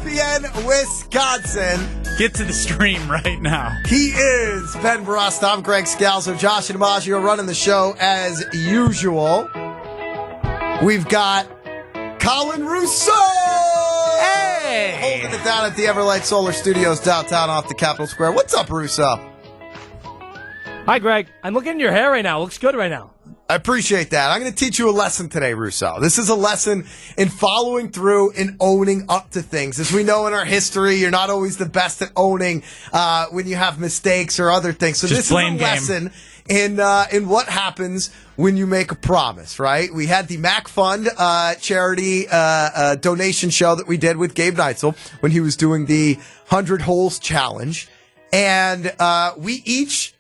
ESPN, Wisconsin. Get to the stream right now. He is Ben Brust. I'm Greg Scalzo. Josh and DiMaggio running the show as usual. We've got Colin Russo. Hey! Holding it down at the Everlight Solar Studios downtown off the Capitol Square. What's up, Russo? Hi, Greg. I'm looking at your hair right now. It looks good right now. I appreciate that. I'm going to teach you a lesson today, Russo. This is a lesson in following through and owning up to things. As we know in our history, you're not always the best at owning when you have mistakes or other things. So Just this is a lesson in what happens when you make a promise, right? We had the Mac Fund charity donation show that we did with Gabe Neitzel when he was doing the 100 Holes Challenge. And we each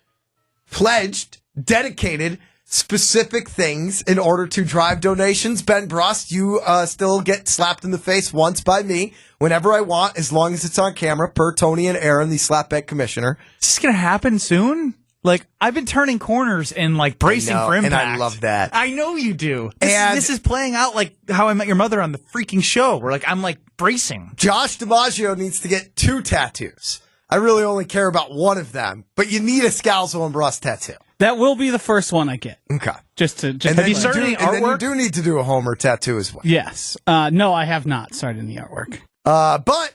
pledged, dedicated specific things in order to drive donations. Ben Brust, you still get slapped in the face once by me whenever I want, as long as it's on camera, per Tony and Aaron, the slapback commissioner. Is this going to happen soon? Like, I've been turning corners and, like, bracing for impact. And I love that. I know you do. This is playing out like How I Met Your Mother on the freaking show, where, I'm, bracing. Josh DiMaggio needs to get 2 tattoos. I really only care about one of them, but you need a Scalzo and Brust tattoo. That will be the first one I get. Okay. Have you started any artwork? And then you do need to do a Homer tattoo as well. Yes. No, I have not started any artwork. But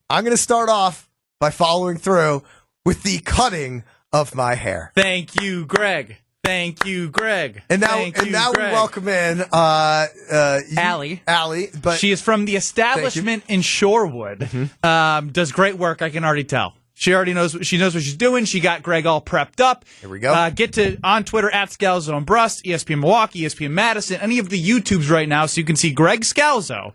I'm going to start off by following through with the cutting of my hair. Thank you, Greg. Thank you, Greg. And now we welcome in Allie. Allie, but she is from the establishment in Shorewood. Mm-hmm. Does great work, I can already tell. She already knows what she's doing. She got Greg all prepped up. Here we go. Get to on Twitter at Scalzo and Brust, ESPN Milwaukee, ESPN Madison, any of the YouTubes right now, so you can see Greg Scalzo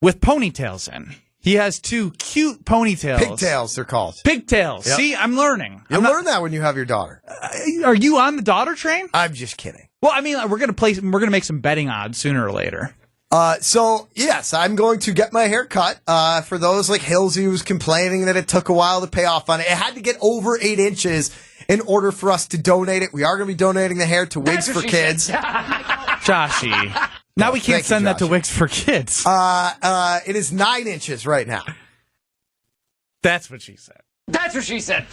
with ponytails in. He has 2 cute ponytails. Pigtails, they're called. Pigtails. Yep. See, I'm learning. You'll learn that when you have your daughter. Are you on the daughter train? I'm just kidding. Well, I mean, we're gonna make some betting odds sooner or later. So yes, I'm going to get my hair cut. For those like Hillsy who was complaining that it took a while to pay off on it, it had to get over 8 inches in order for us to donate it. We are going to be donating the hair to Wigs for Kids. Joshy. Now we can't send that to Wigs for Kids. It is 9 inches right now. That's what she said. That's what she said.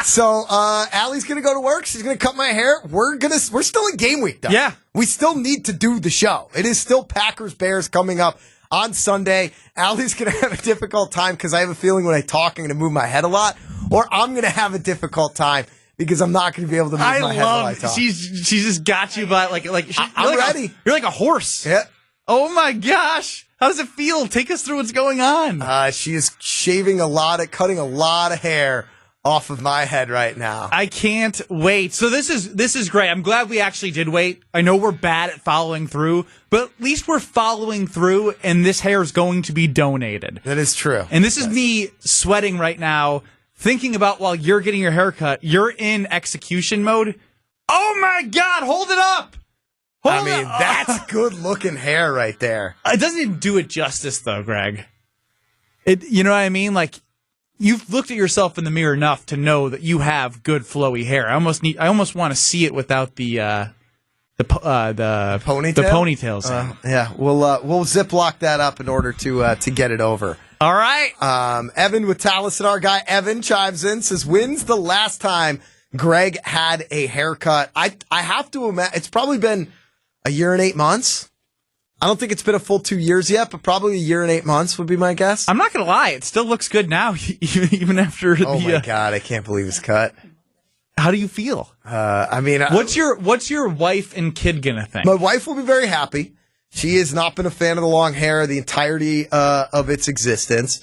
So, Allie's gonna go to work. She's gonna cut my hair. We're still in game week, though. Yeah. We still need to do the show. It is still Packers-Bears coming up on Sunday. Allie's gonna have a difficult time because I have a feeling when I talk, I'm gonna move my head a lot, or I'm gonna have a difficult time because I'm not gonna be able to move my head while I talk. She's just got you by I'm ready. You're like a horse. Yeah. Oh my gosh. How does it feel? Take us through what's going on. She is cutting a lot of hair off of my head right now. I can't wait. So this is great. I'm glad we actually did wait. I know we're bad at following through, but at least we're following through, and this hair is going to be donated. That is true. And this is me sweating right now, thinking about while you're getting your hair cut, you're in execution mode. Oh my God, hold it up! That's good-looking hair right there. It doesn't even do it justice, though, Greg. You know what I mean? Like, you've looked at yourself in the mirror enough to know that you have good flowy hair. I almost want to see it without the ponytail? The ponytails. Yeah, we'll ziplock that up in order to get it over. All right. Evan with Taliesin, our guy Evan chimes in, says, "When's the last time Greg had a haircut?" I have to imagine it's probably been a year and 8 months. I don't think it's been a full 2 years yet, but probably a year and 8 months would be my guess. I'm not going to lie. It still looks good now, even after Oh my God, I can't believe it's cut. How do you feel? What's your wife and kid going to think? My wife will be very happy. She has not been a fan of the long hair the entirety of its existence.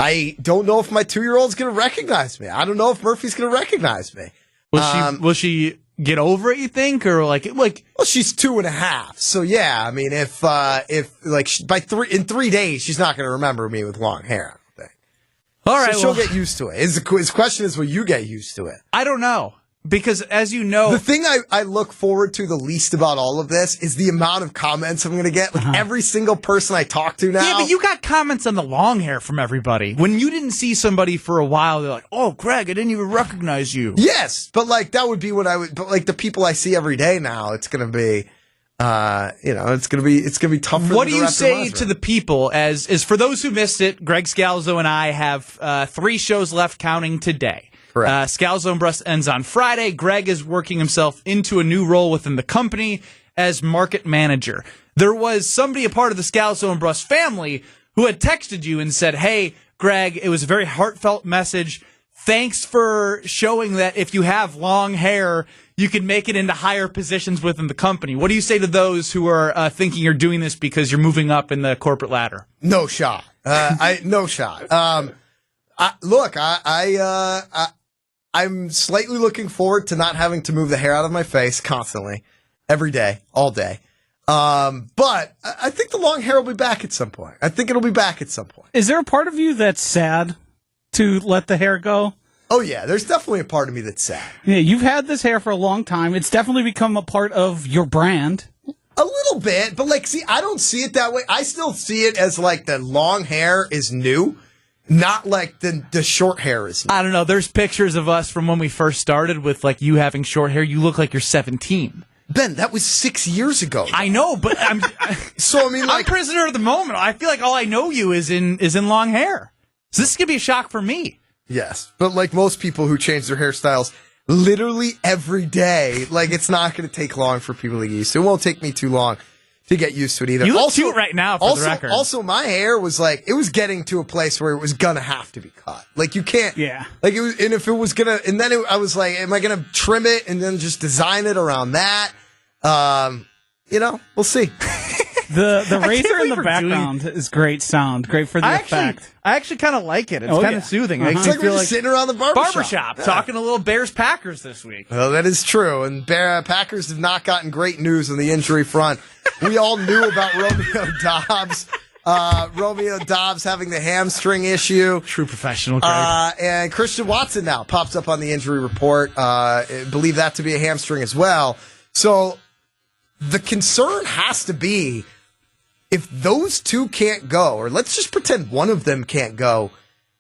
I don't know if my 2-year-old's going to recognize me. I don't know if Murphy's going to recognize me. Will she get over it, you think, or like? Well, she's 2.5, so yeah. I mean, if in 3 days, she's not going to remember me with long hair. I don't think. All right, so she'll get used to it. His question is, will you get used to it? I don't know. Because, as you know... The thing I look forward to the least about all of this is the amount of comments I'm going to get. Like, every single person I talk to now... Yeah, but you got comments on the long hair from everybody. When you didn't see somebody for a while, they're like, "Oh, Greg, I didn't even recognize you." Yes, but, like, that would be what I would... But, like, the people I see every day now, it's going to be... it's gonna be tough. For what them do to you wrap their say minds to around. the people? As for those who missed it, Greg Scalzo and I have 3 shows left, counting today. Correct. Scalzo and Brust ends on Friday. Greg is working himself into a new role within the company as market manager. There was somebody, a part of the Scalzo and Brust family, who had texted you and said, "Hey, Greg, it was a very heartfelt message. Thanks for showing that if you have long hair, you can make it into higher positions within the company." What do you say to those who are thinking you're doing this because you're moving up in the corporate ladder? No shot. No shot. I'm slightly looking forward to not having to move the hair out of my face constantly, every day, all day. But I think the long hair will be back at some point. I think it'll be back at some point. Is there a part of you that's sad to let the hair go? Oh, yeah. There's definitely a part of me that's sad. Yeah, you've had this hair for a long time. It's definitely become a part of your brand. A little bit, but I don't see it that way. I still see it as the long hair is new, not like the short hair is new. I don't know. There's pictures of us from when we first started with you having short hair. You look like you're 17. Ben, that was 6 years ago. I know, but I'm I'm prisoner of the moment. I feel like all I know you is in long hair. So this is gonna be a shock for me. Yes, but like most people who change their hairstyles literally every day, it's not going to take long for people to get used to. It won't take me too long to get used to it either. You look cute right now, for the record. Also, my hair was it was getting to a place where it was going to have to be cut. You can't. Yeah. It was, and if it was going to, and then I was like, am I going to trim it and then just design it around that? We'll see. The razor in the background is great sound. Great for the effect. I actually kind of like it. It's kind of soothing. It's like we're just sitting around the barbershop talking a little Bears-Packers this week. Well, that is true. And Packers have not gotten great news on the injury front. We all knew about Romeo Doubs. Romeo Doubs having the hamstring issue. True professional, Greg. And Christian Watson now pops up on the injury report. Believe that to be a hamstring as well. So the concern has to be, if those two can't go, or let's just pretend one of them can't go,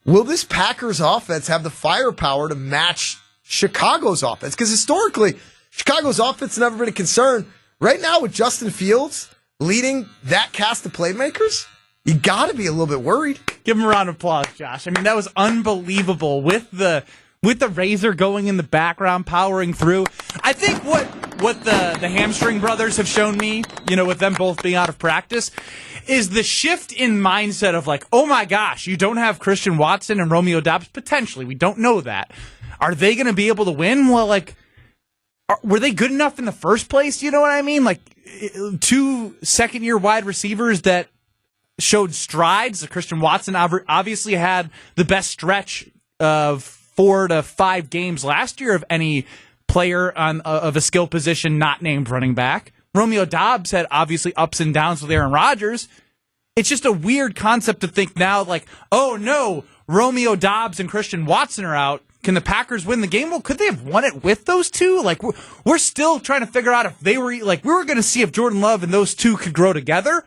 will this Packers offense have the firepower to match Chicago's offense? Because historically, Chicago's offense has never been a concern. Right now, with Justin Fields leading that cast of playmakers, you got to be a little bit worried. Give him a round of applause, Josh. I mean, that was unbelievable with the razor going in the background, powering through. I think what the hamstring brothers have shown me, with them both being out of practice, is the shift in mindset of oh my gosh, you don't have Christian Watson and Romeo Doubs, potentially. We don't know that. Are they going to be able to win? Well, were they good enough in the first place? You know what I mean? 2 second-year wide receivers that showed strides. Christian Watson obviously had the best stretch of 4 to 5 games last year of any player of a skill position not named running back. Romeo Doubs had obviously ups and downs with Aaron Rodgers. It's just a weird concept to think now, oh no, Romeo Doubs and Christian Watson are out. Can the Packers win the game? Well, could they have won it with those two? We're still trying to figure out if they were, we were going to see if Jordan Love and those two could grow together.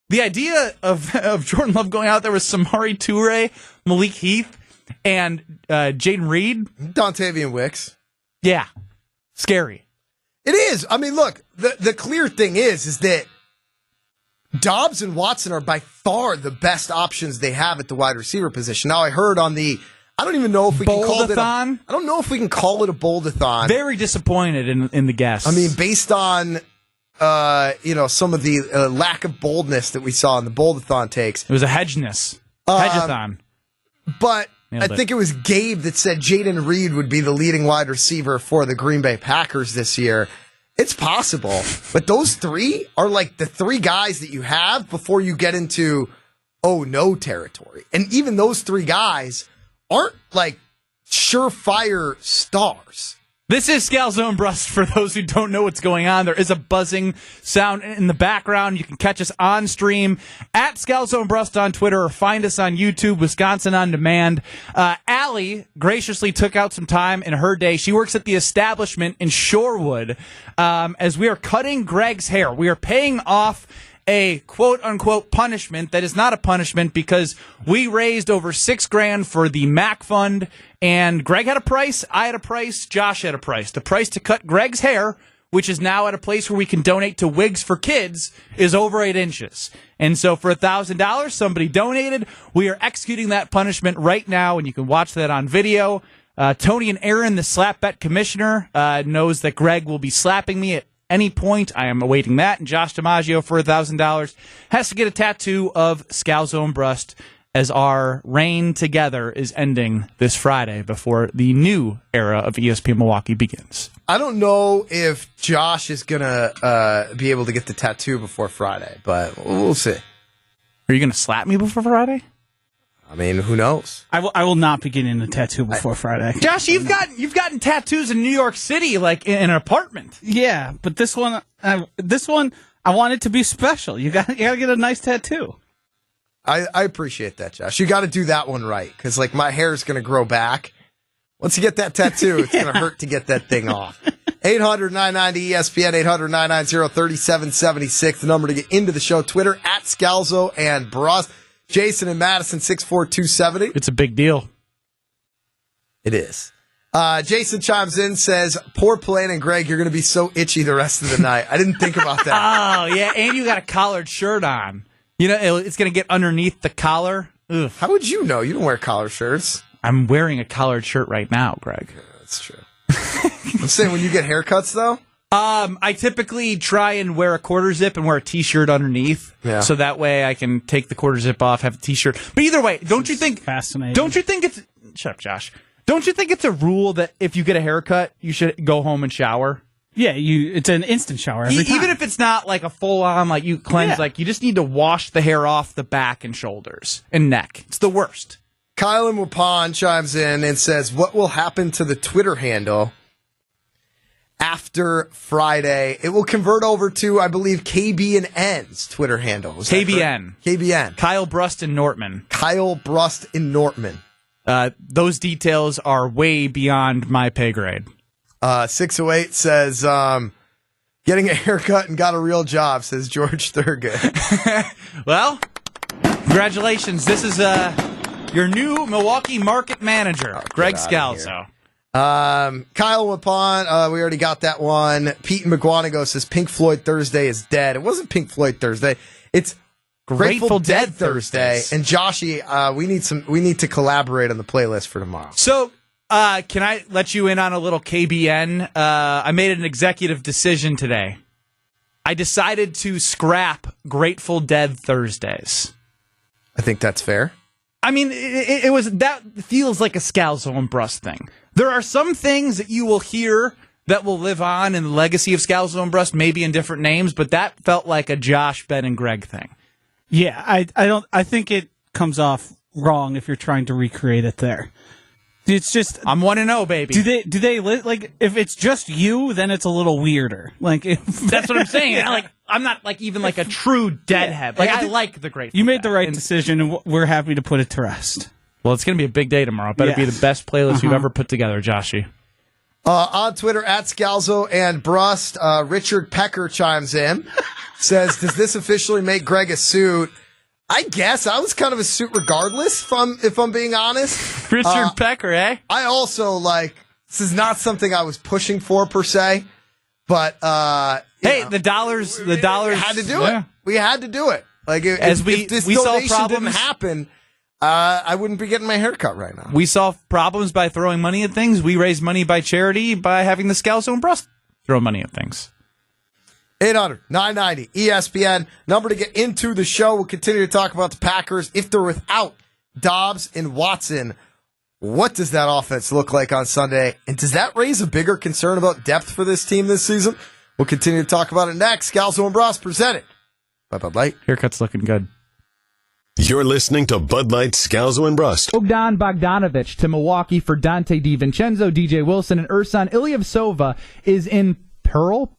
The idea of Jordan Love going out there with Samori Toure, Malik Heath, and Jaden Reed. Dontavian Wicks. Yeah. Scary. It is. I mean, look, the clear thing is that Doubs and Watson are by far the best options they have at the wide receiver position. Now, I heard on the, I don't even know if we can call it I don't know if we can call it a bold-a-thon. Very disappointed in the guess. I mean, based on some of the lack of boldness that we saw in the bold-a-thon takes. It was a hedge-a-thon. But I think it was Gabe that said Jaden Reed would be the leading wide receiver for the Green Bay Packers this year. It's possible. But those three are the 3 guys that you have before you get into oh no territory. And even those 3 guys aren't surefire stars. This is Scalzo and Brust. For those who don't know what's going on, there is a buzzing sound in the background. You can catch us on stream at Scalzo and Brust on Twitter, or find us on YouTube, Wisconsin On Demand. Allie graciously took out some time in her day. She works at the establishment in Shorewood. As we are cutting Greg's hair, we are paying off a quote-unquote punishment that is not a punishment, because we raised over $6,000 for the MAC Fund, and Greg had a price, I had a price, Josh had a price. The price to cut Greg's hair which is now at a place where we can donate to Wigs for Kids, is over 8 inches. And so for $1,000, somebody donated. We are executing that punishment right now, and you can watch that on video. Tony and Aaron, the slap bet commissioner, knows that Greg will be slapping me at any point. I am awaiting that. And Josh DiMaggio, for $1,000, has to get a tattoo of Scalzo and Brust as our reign together is ending this Friday before the new era of ESPN Milwaukee begins. I don't know if Josh is going to be able to get the tattoo before Friday, but we'll see. Are you going to slap me before Friday? I mean, who knows? I will not be getting a tattoo before Friday. Josh, you've gotten tattoos in New York City, like in an apartment. Yeah, but this one, I want it to be special. You got to get a nice tattoo. I appreciate that, Josh. You got to do that one right, because like my hair is going to grow back. Once you get that tattoo, it's going to hurt to get that thing off. 800-990-ESPN, 800-990-3776, the number to get into the show. Twitter, at Scalzo and Brust. Jason and Madison, 64270. It's a big deal. It is. Jason chimes in, says, poor planning, Greg, you're going to be so itchy the rest of the night. I didn't think about that. Oh, yeah, and you got a collared shirt on. You know, it's going to get underneath the collar. Ugh. How would you know? You don't wear collar shirts. I'm wearing a collared shirt right now, Greg. Yeah, that's true. I'm saying, when you get haircuts, though? I typically try and wear a quarter zip and wear a T-shirt underneath. Yeah. So that way I can take the quarter zip off, have a T-shirt. But either way, don't you think... Fascinating. Don't you think it's... Shut up, Josh. Don't you think it's a rule that if you get a haircut, you should go home and shower? Yeah, it's an instant shower every time. Even if it's not like a full-on, like you cleanse, like you just need to wash the hair off the back and shoulders and neck. It's the worst. Kyle in Waupun chimes in and says, what will happen to the Twitter handle after Friday? It will convert over to, I believe, KB and N's Twitter handle. KBN. KBN. Kyle Brust and Nortman. Kyle Brust and Nortman. Those details are way beyond my pay grade. 608 says, getting a haircut and got a real job, says George Thurgood. Well, congratulations. This is your new Milwaukee market manager, Greg Scalzo. Kyle Waupun, we already got that one. Pete and McGuanago says Pink Floyd Thursday is dead. It wasn't Pink Floyd Thursday. It's Grateful Dead Thursday. And Joshy, we need to collaborate on the playlist for tomorrow. So, can I let you in on a little KBN? I made an executive decision today. I decided to scrap Grateful Dead Thursdays. I think that's fair. I mean, it was that feels like a Scalzo and Brust thing. There are some things that you will hear that will live on in the legacy of Scalzo and Brust, maybe in different names, but that felt like a Josh, Ben, and Greg thing. Yeah, I think it comes off wrong if you're trying to recreate it there. It's just I'm 1-0, baby. Do they like if it's just you, then it's a little weirder. Like that's what I'm saying. I'm not like even like a true deadhead. Like I like the Grateful You made Dead. the right decision, and we're happy to put it to rest. Well, it's going to be a big day tomorrow. It better be the best playlist you've ever put together, Joshy. On Twitter, at Scalzo and Brust, Richard Pecker chimes in, says, does this officially make Greg a suit? I guess I was kind of a suit regardless, if I'm being honest. Richard Pecker, eh? I also, this is not something I was pushing for per se, but, the dollars. We had to do it. We had to do it. Like, if this donation didn't happen, I wouldn't be getting my hair cut right now. We solve problems by throwing money at things. We raise money by charity by having the Scalzo and Brust throw money at things. 800-990 ESPN. Number to get into the show. We'll continue to talk about the Packers. If they're without Dobbs and Watson, what does that offense look like on Sunday? And does that raise a bigger concern about depth for this team this season? We'll continue to talk about it next. Scalzo and Brust presented by Bud Light. Haircut's looking good. You're listening to Bud Light, Scalzo and Brust. Bogdan Bogdanovic to Milwaukee for Dante DiVincenzo, DJ Wilson, and Ersan Ilyasova is in Peril?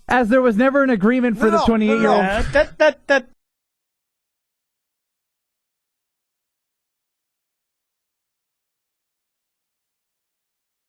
As there was never an agreement for the 28-year-old.